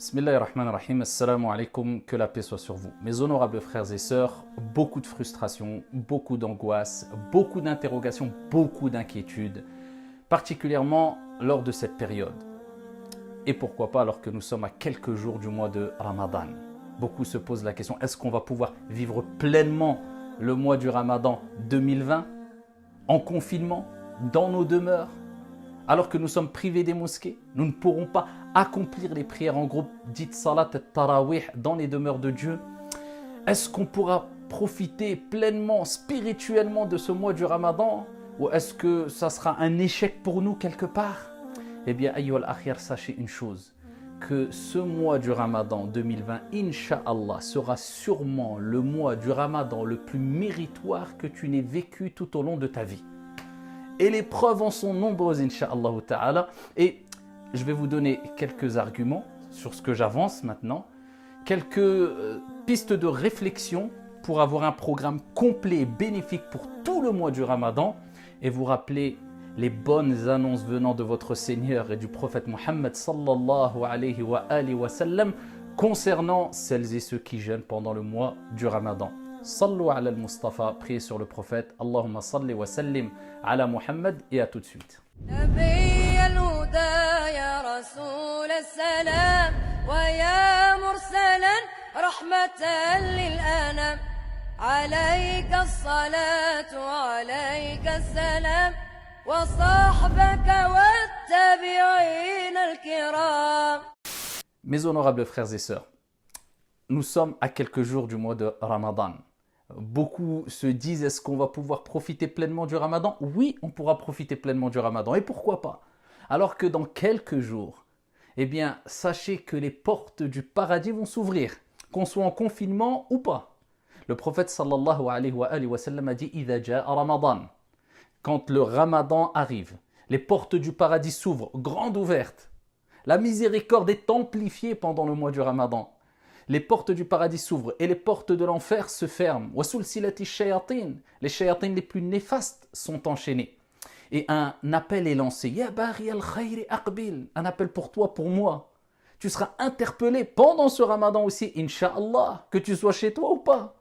Bismillahirrahmanirrahim, assalamu alaikum, que la paix soit sur vous. Mes honorables frères et sœurs, beaucoup de frustration, beaucoup d'angoisse, beaucoup d'interrogations, beaucoup d'inquiétudes, particulièrement lors de cette période. Et pourquoi pas alors que nous sommes à quelques jours du mois de Ramadan. Beaucoup se posent la question, est-ce qu'on va pouvoir vivre pleinement le mois du Ramadan 2020 en confinement, dans nos demeures? Alors que nous sommes privés des mosquées, nous ne pourrons pas accomplir les prières en groupe dites salat tarawih dans les demeures de Dieu. Est-ce qu'on pourra profiter pleinement, spirituellement de ce mois du Ramadan? Ou est-ce que ça sera un échec pour nous quelque part? Eh bien, ayyuhal akhir, sachez une chose, que ce mois du Ramadan 2020, Inch'Allah, sera sûrement le mois du Ramadan le plus méritoire que tu n'aies vécu tout au long de ta vie. Et les preuves en sont nombreuses, Inch'Allah ta'ala. Et je vais vous donner quelques arguments sur ce que j'avance maintenant, quelques pistes de réflexion pour avoir un programme complet et bénéfique pour tout le mois du Ramadan et vous rappeler les bonnes annonces venant de votre Seigneur et du prophète Mohammed sallallahu alayhi wa sallam concernant celles et ceux qui jeûnent pendant le mois du Ramadan. Sallu ala al-Mustafa, priez sur le prophète. Allahumma salli wa sallim ala Muhammad et à tout de suite. نبي الهدى يا رسول السلام ويا مرسلا رحمة للأنام عليك الصلاة وعليك السلام وصحبك والتابعين الكرام. Mes honorables frères et sœurs, nous sommes à quelques jours du mois de Ramadan. Beaucoup se disent, est-ce qu'on va pouvoir profiter pleinement du Ramadan? Oui, on pourra profiter pleinement du Ramadan. Et pourquoi pas? Alors que dans quelques jours, eh bien, sachez que les portes du paradis vont s'ouvrir, qu'on soit en confinement ou pas. Le prophète sallallahu alayhi wa sallam a dit, إِذَا جَاءَ Ramadan. Quand le Ramadan arrive, les portes du paradis s'ouvrent, grandes ouvertes. La miséricorde est amplifiée pendant le mois du Ramadan. Les portes du paradis s'ouvrent et les portes de l'enfer se ferment. Les shayatines les plus néfastes sont enchaînées. Et un appel est lancé. Ya bari al-khayri aqbil. Un appel pour toi, pour moi. Tu seras interpellé pendant ce Ramadan aussi, Inch'Allah, que tu sois chez toi ou pas.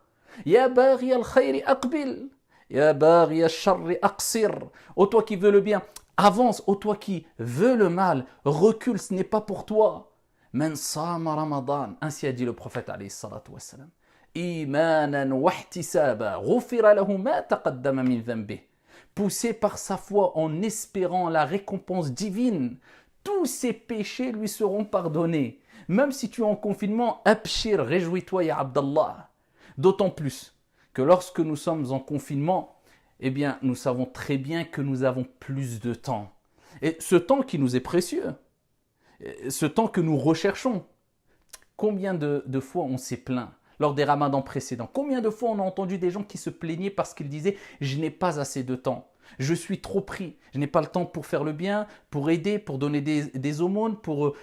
Ya bari al-khayri aqbil. Ya bari al-sharri aqsir. Ô toi qui veux le bien, avance. Ô toi qui veux le mal, recule, ce n'est pas pour toi. Man sama Ramadan, ainsi a dit le prophète alayhi salatu wassalam, imanan wa ihtisaba, ghufira lahu ma taqaddama min dhanbih. Poussé par sa foi en espérant la récompense divine, tous ses péchés lui seront pardonnés. Même si tu es en confinement, abshir, réjouis-toi ya Abdallah. D'autant plus que lorsque nous sommes en confinement, eh bien, nous savons très bien que nous avons plus de temps. Et ce temps qui nous est précieux, ce temps que nous recherchons. Combien de fois on s'est plaint lors des ramadans précédents? Combien de fois on a entendu des gens qui se plaignaient parce qu'ils disaient « je n'ai pas assez de temps, je suis trop pris, je n'ai pas le temps pour faire le bien, pour aider, pour donner des aumônes, pour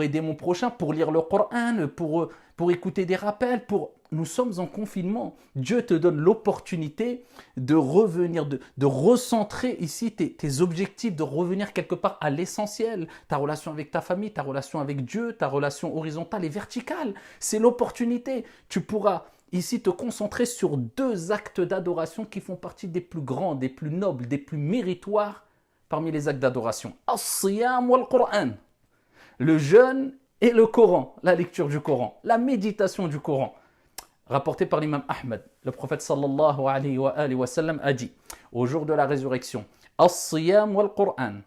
aider mon prochain, pour lire le Coran, pour écouter des rappels, Nous sommes en confinement. Dieu te donne l'opportunité de revenir, de recentrer ici tes objectifs, de revenir quelque part à l'essentiel. Ta relation avec ta famille, ta relation avec Dieu, ta relation horizontale et verticale. C'est l'opportunité. Tu pourras ici te concentrer sur deux actes d'adoration qui font partie des plus grands, des plus nobles, des plus méritoires parmi les actes d'adoration. As-siyam wal-Qur'an. Le jeûne et le Coran, la lecture du Coran, la méditation du Coran. Rapporté par l'imam Ahmed, le prophète sallallahu alayhi wa sallam a dit au jour de la résurrection, As-siyam wal-Qur'an,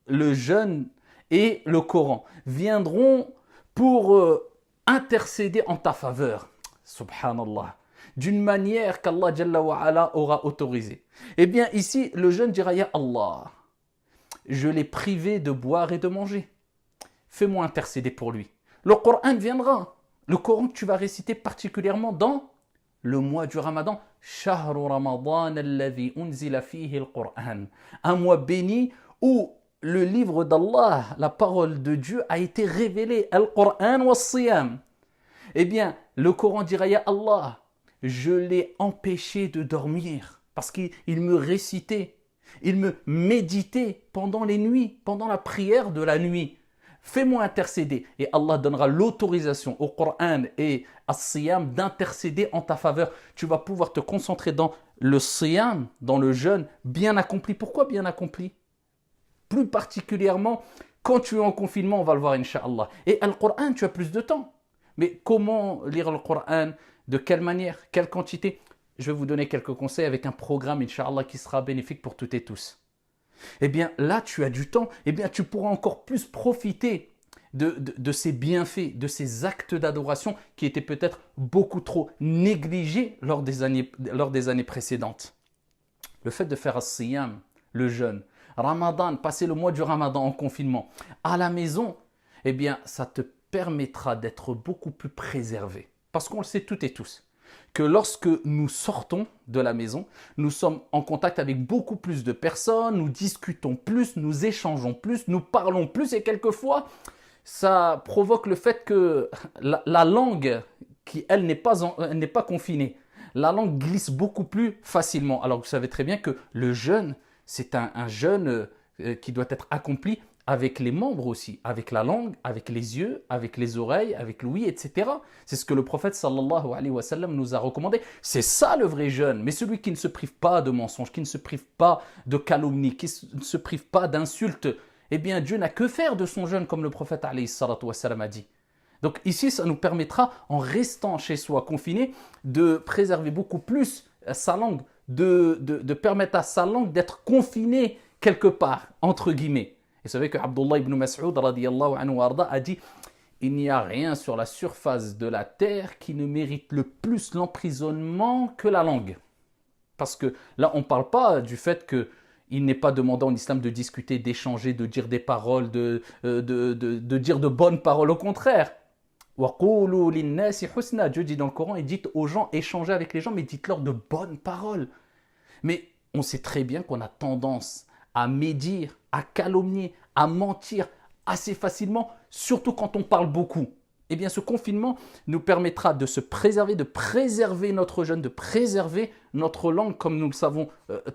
le jeûne et le Coran viendront pour intercéder en ta faveur, subhanallah, d'une manière qu'Allah Jalla wa ala aura autorisée. Eh bien ici, le jeûne dira, Ya Allah, je l'ai privé de boire et de manger. Fais-moi intercéder pour lui. Le Coran viendra. Le Coran que tu vas réciter particulièrement dans le mois du Ramadan. Shahru Ramadan alladhi unzila fihi al-Qur'an. Un mois béni où le livre d'Allah, la parole de Dieu, a été révélé. Al-Qur'an wa siyam. Eh bien, le Coran dira, Ya Allah, je l'ai empêché de dormir parce qu'il me récitait, il me méditait pendant les nuits, pendant la prière de la nuit. Fais-moi intercéder. Et Allah donnera l'autorisation au Coran et à Siyam d'intercéder en ta faveur. Tu vas pouvoir te concentrer dans le Siyam, dans le jeûne bien accompli. Pourquoi bien accompli? Plus particulièrement, quand tu es en confinement, on va le voir, Inch'Allah. Et le Coran, tu as plus de temps. Mais comment lire le Coran? De quelle manière? Quelle quantité? Je vais vous donner quelques conseils avec un programme, Inch'Allah, qui sera bénéfique pour toutes et tous. Eh bien, là, tu as du temps. Eh bien, tu pourras encore plus profiter de ces bienfaits, de ces actes d'adoration qui étaient peut-être beaucoup trop négligés lors des années précédentes. Le fait de faire as-siyam, le jeûne, Ramadan, passer le mois du Ramadan en confinement, à la maison, eh bien, ça te permettra d'être beaucoup plus préservé. Parce qu'on le sait toutes et tous, que lorsque nous sortons de la maison, nous sommes en contact avec beaucoup plus de personnes, nous discutons plus, nous échangeons plus, nous parlons plus et quelquefois, ça provoque le fait que la langue, qui elle n'est pas confinée, la langue glisse beaucoup plus facilement. Alors vous savez très bien que le jeûne, c'est un jeûne qui doit être accompli avec les membres aussi, avec la langue, avec les yeux, avec les oreilles, avec l'ouïe, etc. C'est ce que le prophète sallallahu alayhi wa sallam nous a recommandé. C'est ça le vrai jeûne. Mais celui qui ne se prive pas de mensonges, qui ne se prive pas de calomnies, qui ne se prive pas d'insultes, eh bien Dieu n'a que faire de son jeûne, comme le prophète alayhi salatu wa sallam a dit. Donc ici, ça nous permettra, en restant chez soi confiné, de préserver beaucoup plus sa langue, de permettre à sa langue d'être confinée quelque part, entre guillemets. Et vous savez que Abdullah ibn Mas'ud radiyallahu anhu a dit « Il n'y a rien sur la surface de la terre qui ne mérite le plus l'emprisonnement que la langue. » Parce que là, on ne parle pas du fait qu'il n'est pas demandé en islam de discuter, d'échanger, de dire des paroles, de dire de bonnes paroles. Au contraire, « وَقُولُوا لِلنَّاسِ حُسْنًا » Dieu dit dans le Coran, et dites aux gens, échangez avec les gens, mais dites-leur de bonnes paroles. Mais on sait très bien qu'on a tendance à médire, à calomnier, à mentir assez facilement, surtout quand on parle beaucoup. Eh bien, ce confinement nous permettra de se préserver, de préserver notre jeûne, de préserver notre langue, comme nous le savons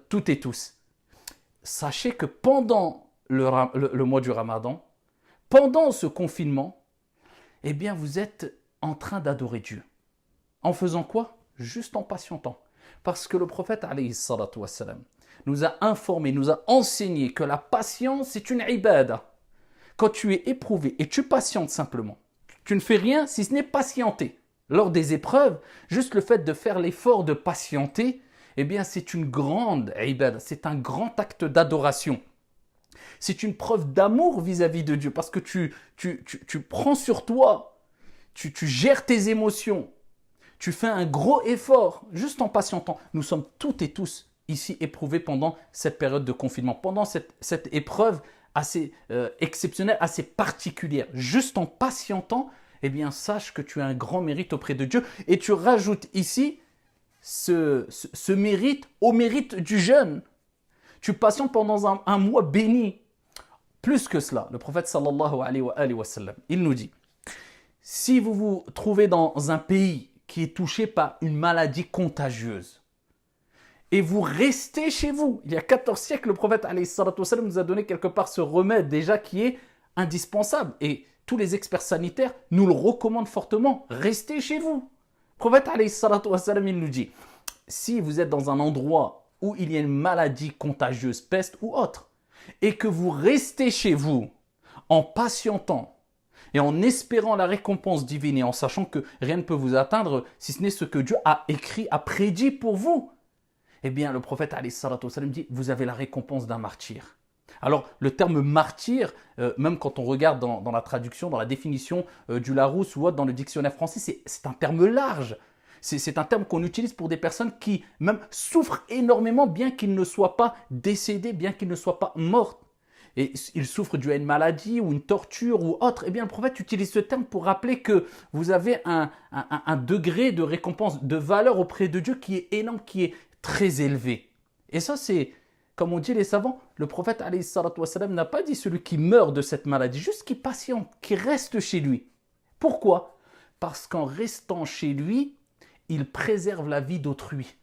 toutes et tous. Sachez que pendant le mois du Ramadan, pendant ce confinement, eh bien, vous êtes en train d'adorer Dieu. En faisant quoi? Juste en patientant. Parce que le prophète, alayhi salatu wassalam, nous a informé, nous a enseigné que la patience, c'est une ibada. Quand tu es éprouvé et tu patientes simplement, tu ne fais rien si ce n'est patienter. Lors des épreuves, juste le fait de faire l'effort de patienter, eh bien, c'est une grande ibada, c'est un grand acte d'adoration. C'est une preuve d'amour vis-à-vis de Dieu parce que tu prends sur toi, tu gères tes émotions, tu fais un gros effort juste en patientant. Nous sommes toutes et tous ici éprouvés pendant cette période de confinement, pendant cette épreuve assez exceptionnelle, assez particulière. Juste en patientant, eh bien, sache que tu as un grand mérite auprès de Dieu et tu rajoutes ici ce mérite au mérite du jeûne. Tu patientes pendant un mois béni. Plus que cela, le prophète sallallahu alayhi wa sallam, il nous dit, si vous vous trouvez dans un pays qui est touché par une maladie contagieuse, et vous restez chez vous, il y a 14 siècles, le prophète alayhi salatu wa sallam nous a donné quelque part ce remède déjà qui est indispensable. Et tous les experts sanitaires nous le recommandent fortement, restez chez vous. Le prophète alayhi salatu wa sallam, il nous dit, si vous êtes dans un endroit où il y a une maladie contagieuse, peste ou autre, et que vous restez chez vous en patientant et en espérant la récompense divine et en sachant que rien ne peut vous atteindre si ce n'est ce que Dieu a écrit, a prédit pour vous, eh bien le prophète alayhi salatu wa sallam dit, vous avez la récompense d'un martyr. Alors le terme martyr, même quand on regarde dans la traduction, dans la définition du Larousse ou autre dans le dictionnaire français, c'est un terme large. C'est un terme qu'on utilise pour des personnes qui même souffrent énormément, bien qu'ils ne soient pas décédés, bien qu'ils ne soient pas morts. Et ils souffrent dû à une maladie ou une torture ou autre. Eh bien, le prophète utilise ce terme pour rappeler que vous avez un degré de récompense, de valeur auprès de Dieu qui est énorme, qui est très élevé. Et ça, c'est, comme on dit les savants, le prophète alayhi salatu wa sallam n'a pas dit celui qui meurt de cette maladie, juste qui patiente, qui reste chez lui. Pourquoi? Parce qu'en restant chez lui, il préserve la vie d'autrui.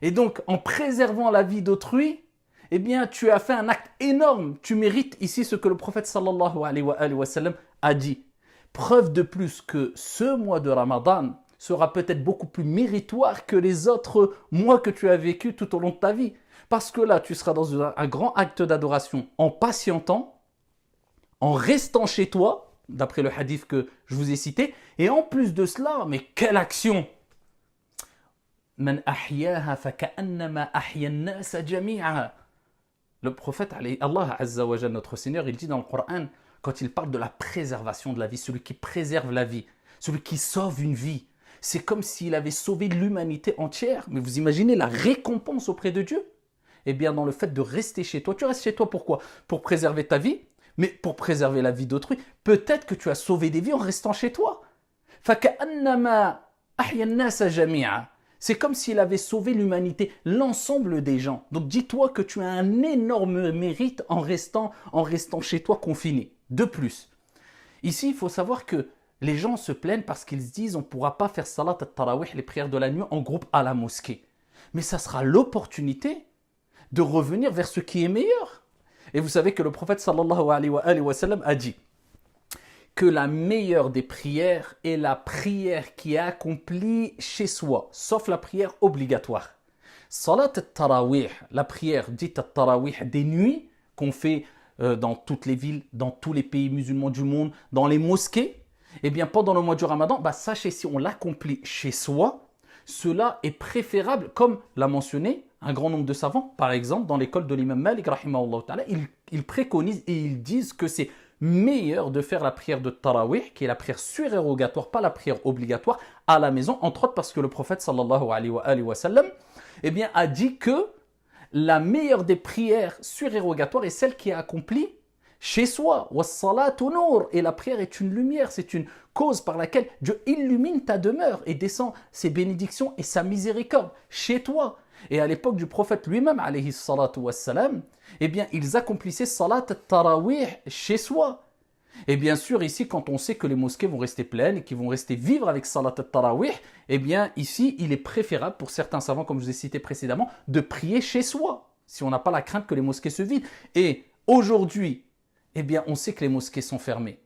Et donc, en préservant la vie d'autrui, eh bien, tu as fait un acte énorme. Tu mérites ici ce que le prophète sallallahu alayhi wa sallam a dit. Preuve de plus que ce mois de Ramadan sera peut-être beaucoup plus méritoire que les autres mois que tu as vécu tout au long de ta vie. Parce que là, tu seras dans un grand acte d'adoration en patientant, en restant chez toi, d'après le hadith que je vous ai cité. Et en plus de cela, mais quelle action! Man ahyaha faka'annama ahya an-nasa jami'a. Le prophète, Allah Azza wa Jalla, notre Seigneur, il dit dans le Coran, quand il parle de la préservation de la vie, celui qui préserve la vie, celui qui sauve une vie, c'est comme s'il avait sauvé l'humanité entière. Mais vous imaginez la récompense auprès de Dieu? Eh bien, dans le fait de rester chez toi, tu restes chez toi pourquoi? Pour préserver ta vie, mais pour préserver la vie d'autrui. Peut-être que tu as sauvé des vies en restant chez toi. فَكَأَنَّمَا أَحْيَا النَّاسَ جَمِيعًا. C'est comme s'il avait sauvé l'humanité, l'ensemble des gens. Donc dis-toi que tu as un énorme mérite en restant chez toi confiné. De plus, ici, il faut savoir que les gens se plaignent parce qu'ils se disent on ne pourra pas faire salat al-tarawih, les prières de la nuit, en groupe à la mosquée. Mais ça sera l'opportunité de revenir vers ce qui est meilleur. Et vous savez que le prophète sallallahu alayhi wa sallam a dit que la meilleure des prières est la prière qui est accomplie chez soi, sauf la prière obligatoire. Salat al-tarawih, la prière dite al-tarawih des nuits qu'on fait dans toutes les villes, dans tous les pays musulmans du monde, dans les mosquées, eh bien pendant le mois du Ramadan, sachez si on l'accomplit chez soi, cela est préférable, comme l'a mentionné un grand nombre de savants, par exemple dans l'école de l'imam Malik, rahimahullah ta'ala, ils préconisent et ils disent que c'est meilleur de faire la prière de Tarawih, qui est la prière surérogatoire, pas la prière obligatoire, à la maison, entre autres parce que le prophète sallallahu alayhi wa sallam, eh bien, a dit que la meilleure des prières surérogatoires est celle qui est accomplie chez soi. Was-salatu nur. Et la prière est une lumière, c'est une cause par laquelle Dieu illumine ta demeure et descend ses bénédictions et sa miséricorde chez toi. Et à l'époque du prophète lui-même, alayhi salatu wassalam, eh bien, ils accomplissaient salat tarawih chez soi. Et bien sûr, ici, quand on sait que les mosquées vont rester pleines et qu'ils vont rester vivre avec salat tarawih, eh bien, ici, il est préférable pour certains savants, comme je vous ai cité précédemment, de prier chez soi, si on n'a pas la crainte que les mosquées se vident. Et aujourd'hui, eh bien, on sait que les mosquées sont fermées.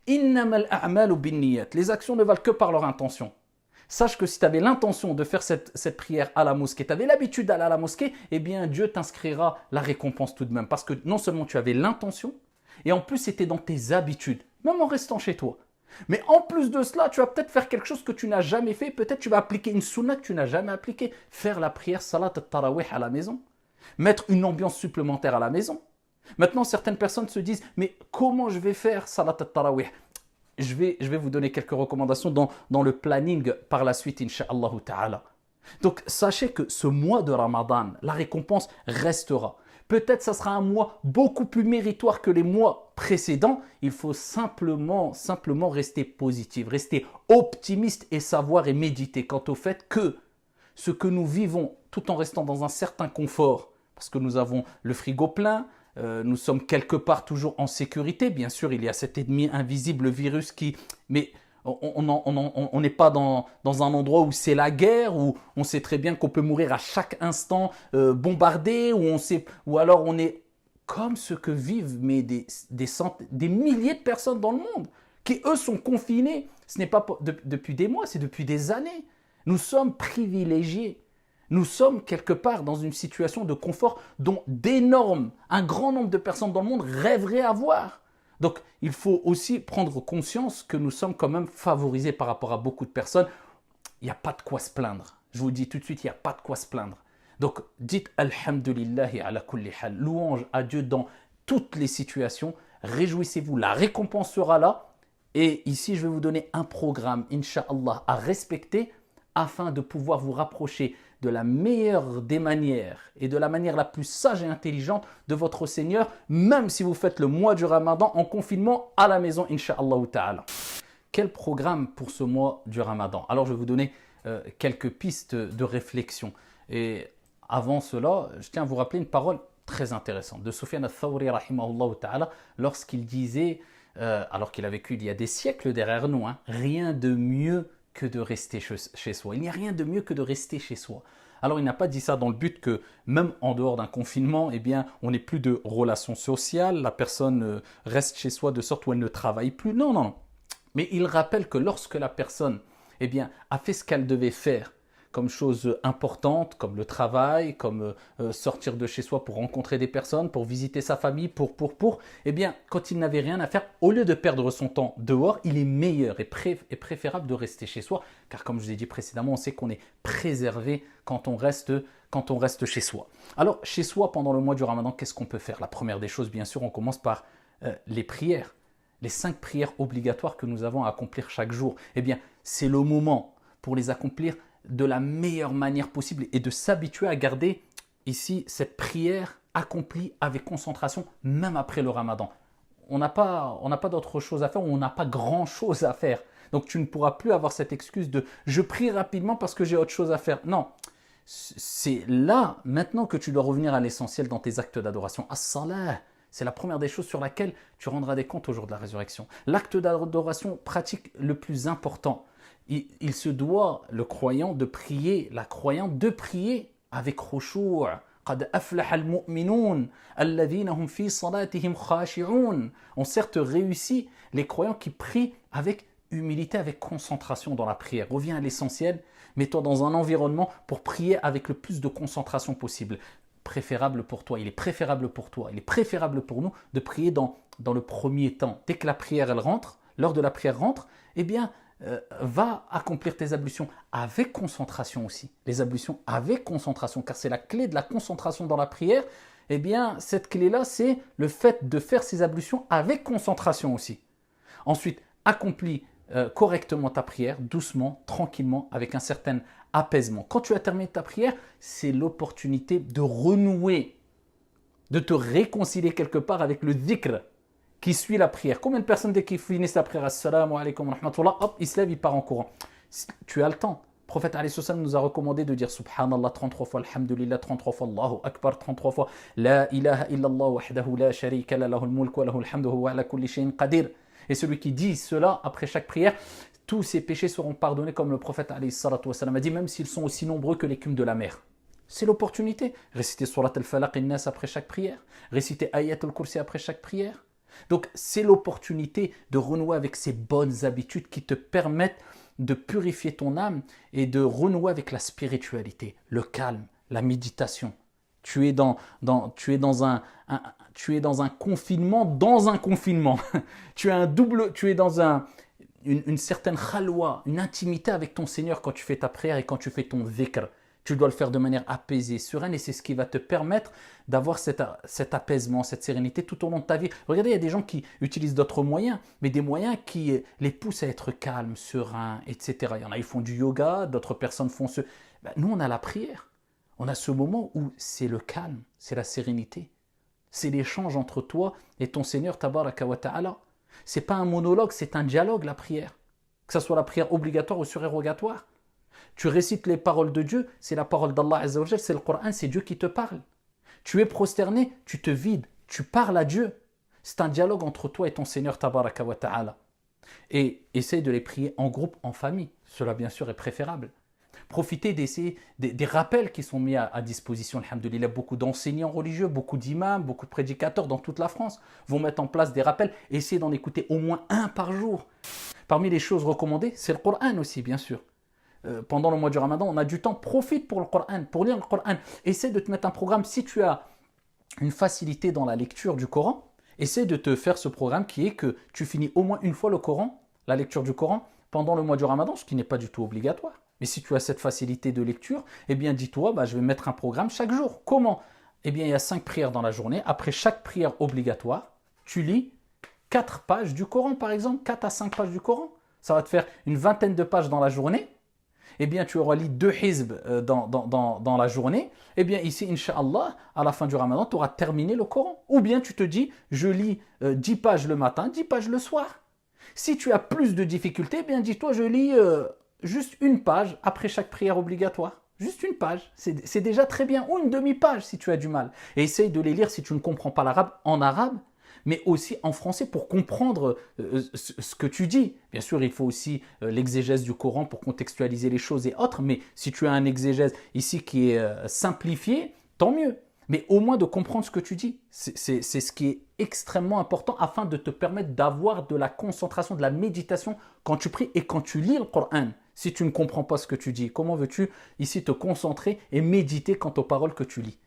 Innamal a'malu binniyat. Les actions ne valent que par leur intention. Sache que si tu avais l'intention de faire cette prière à la mosquée, tu avais l'habitude d'aller à la mosquée, eh bien Dieu t'inscrira la récompense tout de même. Parce que non seulement tu avais l'intention, et en plus c'était dans tes habitudes, même en restant chez toi. Mais en plus de cela, tu vas peut-être faire quelque chose que tu n'as jamais fait, peut-être tu vas appliquer une sunna que tu n'as jamais appliquée, faire la prière salat al-tarawih à la maison, mettre une ambiance supplémentaire à la maison. Maintenant, certaines personnes se disent, mais comment je vais faire salat al-tarawih? Je vais vous donner quelques recommandations dans le planning par la suite, incha'Allah ta'ala. Donc, sachez que ce mois de Ramadan, la récompense restera. Peut-être ça sera un mois beaucoup plus méritoire que les mois précédents. Il faut simplement rester positif, rester optimiste et savoir et méditer quant au fait que ce que nous vivons tout en restant dans un certain confort, parce que nous avons le frigo plein, nous sommes quelque part toujours en sécurité. Bien sûr, il y a cet ennemi invisible, le virus mais on n'est pas dans un endroit où c'est la guerre, où on sait très bien qu'on peut mourir à chaque instant bombardé, ou alors on est comme ce que vivent des milliers de personnes dans le monde, qui eux sont confinés. Ce n'est pas depuis des mois, c'est depuis des années. Nous sommes privilégiés. Nous sommes quelque part dans une situation de confort dont un grand nombre de personnes dans le monde rêveraient avoir. Donc, il faut aussi prendre conscience que nous sommes quand même favorisés par rapport à beaucoup de personnes. Il n'y a pas de quoi se plaindre. Je vous dis tout de suite, il n'y a pas de quoi se plaindre. Donc, dites Alhamdulillahi ala kulli hal. Louange à Dieu dans toutes les situations. Réjouissez-vous, la récompense sera là. Et ici, je vais vous donner un programme, Inch'Allah, à respecter afin de pouvoir vous rapprocher de la meilleure des manières et de la manière la plus sage et intelligente de votre Seigneur, même si vous faites le mois du Ramadan en confinement à la maison, Inch'Allah ta'ala. Quel programme pour ce mois du Ramadan? Alors, je vais vous donner quelques pistes de réflexion. Et avant cela, je tiens à vous rappeler une parole très intéressante de Sufyan al-Thawri, rahimahullah ta'ala, lorsqu'il disait, alors qu'il a vécu il y a des siècles derrière nous, rien de mieux que de rester chez soi. Il n'y a rien de mieux que de rester chez soi. Alors il n'a pas dit ça dans le but que même en dehors d'un confinement, eh bien, on n'ait plus de relations sociales, la personne reste chez soi de sorte où elle ne travaille plus. Non, non, non. Mais il rappelle que lorsque la personne eh bien, a fait ce qu'elle devait faire, comme chose importante, comme le travail, comme sortir de chez soi pour rencontrer des personnes, pour visiter sa famille, eh bien, quand il n'avait rien à faire, au lieu de perdre son temps dehors, il est meilleur et préférable de rester chez soi, car comme je vous ai dit précédemment, on sait qu'on est préservé quand on reste chez soi. Alors, chez soi, pendant le mois du Ramadan, qu'est-ce qu'on peut faire? La première des choses, bien sûr, on commence par les prières, les 5 prières obligatoires que nous avons à accomplir chaque jour. Eh bien, c'est le moment pour les accomplir de la meilleure manière possible et de s'habituer à garder ici cette prière accomplie avec concentration même après le Ramadan. On n'a pas d'autre chose à faire, on n'a pas grand chose à faire. Donc tu ne pourras plus avoir cette excuse de je prie rapidement parce que j'ai autre chose à faire. Non, c'est là maintenant que tu dois revenir à l'essentiel dans tes actes d'adoration. As-salah, c'est la première des choses sur laquelle tu rendras des comptes au jour de la résurrection. L'acte d'adoration pratique le plus important. Il se doit, le croyant, de prier, la croyante, de prier avec khushu'. قد أفلح المؤمنون الذين هم في صلاتهم خاشعون. On certes réussit les croyants qui prient avec humilité, avec concentration dans la prière. Reviens à l'essentiel, mets-toi dans un environnement pour prier avec le plus de concentration possible. Préférable pour toi, il est préférable pour toi, il est préférable pour nous de prier dans le premier temps. Dès que la prière elle rentre, l'heure de la prière rentre, eh bien va accomplir tes ablutions avec concentration aussi. Les ablutions avec concentration, car c'est la clé de la concentration dans la prière. Eh bien, cette clé-là, c'est le fait de faire ces ablutions avec concentration aussi. Ensuite, accomplis correctement ta prière, doucement, tranquillement, avec un certain apaisement. Quand tu as terminé ta prière, c'est l'opportunité de renouer, de te réconcilier quelque part avec le dhikr qui suit la prière. Combien de personnes, dès qu'ils finissent la prière, assalamu alaikum wa rahmatullah, hop, ils se lèvent, ils partent en courant. Tu as le temps. Le prophète alayhi salam nous a recommandé de dire subhanallah 33 fois, alhamdulillah 33 fois, Allahu akbar 33 fois, la ilaha illallah wahdahu la sharika la lahul mulk wa lahul hamdu wa ala kulli shay'in qadir. Et celui qui dit cela après chaque prière, tous ses péchés seront pardonnés, comme le prophète alayhi salam a dit, même s'ils sont aussi nombreux que l'écume de la mer. C'est l'opportunité. Réciter surat al-falaq in-nas après chaque prière, réciter ayat al-kursi après chaque prière. Donc, c'est l'opportunité de renouer avec ces bonnes habitudes qui te permettent de purifier ton âme et de renouer avec la spiritualité, le calme, la méditation. Tu es dans un confinement dans un confinement. Tu es dans une certaine khalwa, une intimité avec ton Seigneur quand tu fais ta prière et quand tu fais ton dhikr. Tu dois le faire de manière apaisée, sereine, et c'est ce qui va te permettre d'avoir cet apaisement, cette sérénité tout au long de ta vie. Regardez, il y a des gens qui utilisent d'autres moyens, mais des moyens qui les poussent à être calmes, sereins, etc. Il y en a, ils font du yoga, d'autres personnes font ce... nous, on a la prière. On a ce moment où c'est le calme, c'est la sérénité. C'est l'échange entre toi et ton Seigneur, tabaraka wa ta'ala. C'est pas un monologue, c'est un dialogue, la prière. Que ce soit la prière obligatoire ou surérogatoire. Tu récites les paroles de Dieu, c'est la parole d'Allah Azza wa Jal, c'est le Coran, c'est Dieu qui te parle. Tu es prosterné, tu te vides, tu parles à Dieu. C'est un dialogue entre toi et ton Seigneur tabaraka wa ta'ala. Et essaye de les prier en groupe, en famille. Cela bien sûr est préférable. Profitez des rappels qui sont mis à disposition. Alhamdulillah, beaucoup d'enseignants religieux, beaucoup d'imams, beaucoup de prédicateurs dans toute la France vont mettre en place des rappels. Essayez d'en écouter au moins un par jour. Parmi les choses recommandées, c'est le Coran aussi, bien sûr. Pendant le mois du Ramadan, on a du temps, profite pour le Coran, pour lire le Coran. Essaie de te mettre un programme. Si tu as une facilité dans la lecture du Coran, essaie de te faire ce programme qui est que tu finis au moins une fois le Coran, la lecture du Coran, pendant le mois du Ramadan, ce qui n'est pas du tout obligatoire. Mais si tu as cette facilité de lecture, eh bien dis-toi, je vais mettre un programme chaque jour. Comment? Eh bien, il y a 5 prières dans la journée. Après chaque prière obligatoire, tu lis 4 pages du Coran, par exemple, 4 à 5 pages du Coran. Ça va te faire une vingtaine de pages dans la journée. Eh bien, tu auras lu 2 hizb dans la journée. Eh bien, ici, Inch'Allah, à la fin du Ramadan, tu auras terminé le Coran. Ou bien, tu te dis, je lis 10 pages le matin, 10 pages le soir. Si tu as plus de difficultés, eh bien, dis-toi, je lis juste une page après chaque prière obligatoire. Juste une page. C'est déjà très bien. Ou une demi-page si tu as du mal. Et essaye de les lire si tu ne comprends pas l'arabe en arabe. mais aussi en français pour comprendre ce que tu dis. Bien sûr, il faut aussi l'exégèse du Coran pour contextualiser les choses et autres, mais si tu as un exégèse ici qui est simplifié, tant mieux. Mais au moins de comprendre ce que tu dis. C'est ce qui est extrêmement important afin de te permettre d'avoir de la concentration, de la méditation quand tu pries et quand tu lis le Coran. Si tu ne comprends pas ce que tu dis, comment veux-tu ici te concentrer et méditer quant aux paroles que tu lis?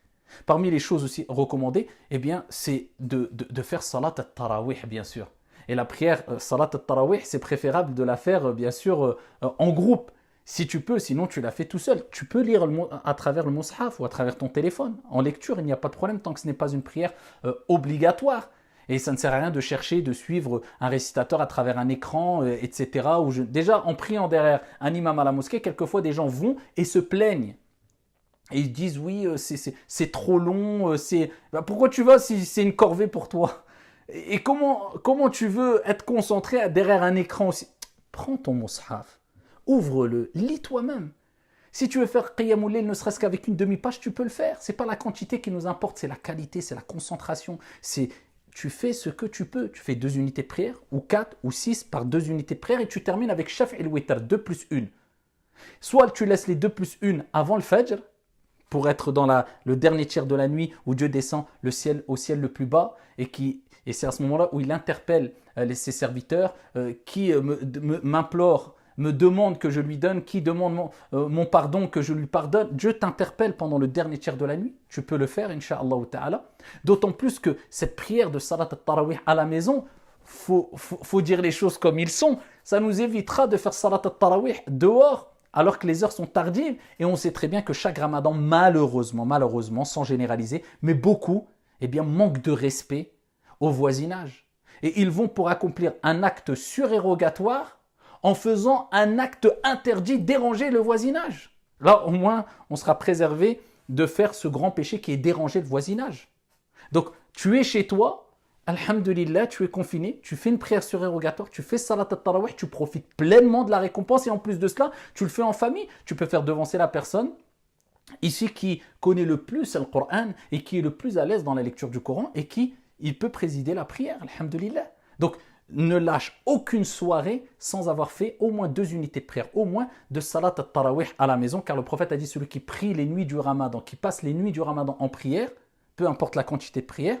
Parmi les choses aussi recommandées, eh bien, c'est de faire salat al-tarawih, bien sûr. Et la prière salat al-tarawih, c'est préférable de la faire, bien sûr, en groupe. Si tu peux, sinon tu l'as fait tout seul. Tu peux lire à travers le mushaf ou à travers ton téléphone. En lecture, il n'y a pas de problème tant que ce n'est pas une prière obligatoire. Et ça ne sert à rien de chercher de suivre un récitateur à travers un écran, etc. Déjà, en priant derrière un imam à la mosquée, quelquefois des gens vont et se plaignent. Et ils disent oui, c'est trop long, pourquoi tu vas si c'est une corvée pour toi? Et comment tu veux être concentré derrière un écran aussi? Prends ton mushaf. Ouvre-le, lis toi-même. Si tu veux faire Qiyamul Layl, ne serait-ce qu'avec une demi-page, tu peux le faire. Ce n'est pas la quantité qui nous importe, c'est la qualité, c'est la concentration. Tu fais ce que tu peux. Tu fais 2 unités de prière, ou 4, ou 6 par 2 unités de prière, et tu termines avec Shaf' el Witr, 2 plus 1. Soit tu laisses les 2 plus 1 avant le Fajr, pour être dans le dernier tiers de la nuit, où Dieu descend au ciel le plus bas, et c'est à ce moment-là où il interpelle ses serviteurs qui m'implorent, me demande que je lui donne, qui demande mon pardon, que je lui pardonne. Dieu t'interpelle pendant le dernier tiers de la nuit. Tu peux le faire, Inch'Allah ta'ala. D'autant plus que cette prière de Salat al-Tarawih à la maison, faut dire les choses comme ils sont. Ça nous évitera de faire Salat al-Tarawih dehors, alors que les heures sont tardives. Et on sait très bien que chaque ramadan, malheureusement, sans généraliser, mais beaucoup, manquent de respect au voisinage. Et ils vont pour accomplir un acte surérogatoire en faisant un acte interdit, déranger le voisinage. Là, au moins, on sera préservé de faire ce grand péché qui est déranger le voisinage. Donc, tu es chez toi, alhamdulillah, tu es confiné, tu fais une prière surérogatoire, tu fais salat al-tarawih, tu profites pleinement de la récompense et en plus de cela, tu le fais en famille. Tu peux faire devancer la personne ici qui connaît le plus le Coran et qui est le plus à l'aise dans la lecture du Coran et il peut présider la prière, alhamdulillah. Donc, ne lâche aucune soirée sans avoir fait au moins 2 unités de prière, au moins de salat al-tarawih à la maison, car le prophète a dit celui qui prie les nuits du ramadan, qui passe les nuits du ramadan en prière, peu importe la quantité de prière,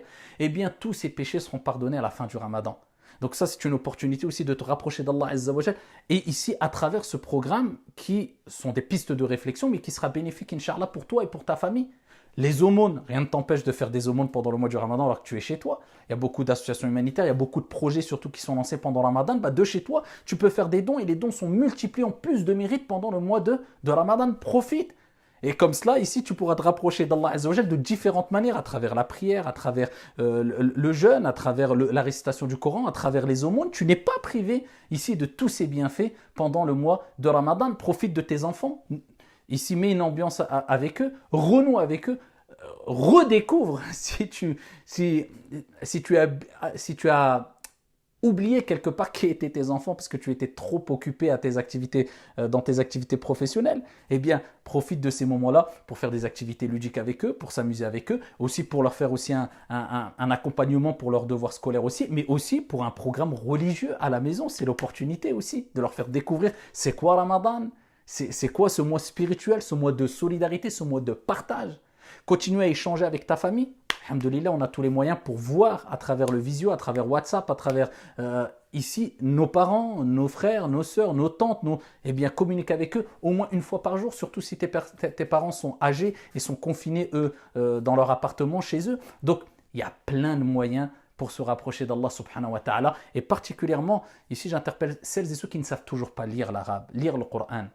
tous ses péchés seront pardonnés à la fin du ramadan. Donc ça, c'est une opportunité aussi de te rapprocher d'Allah Azza wa Jal. Et ici, à travers ce programme, qui sont des pistes de réflexion, mais qui sera bénéfique, Inch'Allah, pour toi et pour ta famille. Les aumônes, rien ne t'empêche de faire des aumônes pendant le mois du Ramadan alors que tu es chez toi. Il y a beaucoup d'associations humanitaires, il y a beaucoup de projets surtout qui sont lancés pendant le Ramadan. De chez toi, tu peux faire des dons et les dons sont multipliés en plus de mérite pendant le mois de Ramadan. Profite. Et comme cela, ici, tu pourras te rapprocher d'Allah Azza wa Jal de différentes manières, à travers la prière, à travers le jeûne, à travers la récitation du Coran, à travers les aumônes. Tu n'es pas privé ici de tous ces bienfaits pendant le mois de Ramadan. Profite de tes enfants. Ici, mets une ambiance avec eux, renoue avec eux, redécouvre si tu as oublié quelque part qui étaient tes enfants parce que tu étais trop occupé à tes activités, dans tes activités professionnelles, profite de ces moments-là pour faire des activités ludiques avec eux, pour s'amuser avec eux, aussi pour leur faire aussi un accompagnement pour leurs devoirs scolaires aussi, mais aussi pour un programme religieux à la maison. C'est l'opportunité aussi de leur faire découvrir c'est quoi Ramadan, c'est quoi ce mois spirituel, ce mois de solidarité, ce mois de partage. Continue à échanger avec ta famille. Alhamdulillah, on a tous les moyens pour voir à travers le visio, à travers WhatsApp, à travers ici nos parents, nos frères, nos sœurs, nos tantes, communique avec eux au moins une fois par jour, surtout si tes parents sont âgés et sont confinés, eux, dans leur appartement, chez eux. Donc, il y a plein de moyens pour se rapprocher d'Allah subhanahu wa ta'ala. Et particulièrement, ici, j'interpelle celles et ceux qui ne savent toujours pas lire l'arabe, lire le Coran.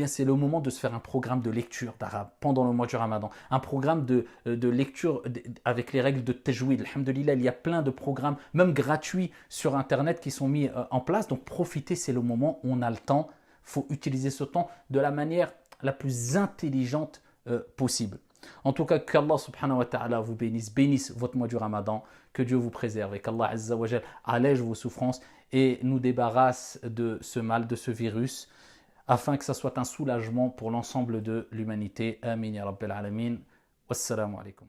C'est le moment de se faire un programme de lecture d'arabe pendant le mois du Ramadan. Un programme de lecture avec les règles de tajwid. Alhamdulillah, il y a plein de programmes, même gratuits sur Internet qui sont mis en place. Donc profitez, c'est le moment où on a le temps. Il faut utiliser ce temps de la manière la plus intelligente possible. En tout cas, qu'Allah subhanahu wa ta'ala vous bénisse votre mois du Ramadan, que Dieu vous préserve et qu'Allah Azza wa Jal allège vos souffrances et nous débarrasse de ce mal, de ce virus, afin que ça soit un soulagement pour l'ensemble de l'humanité. Amin ya Rabbil Alamin. Wassalamu alaikum.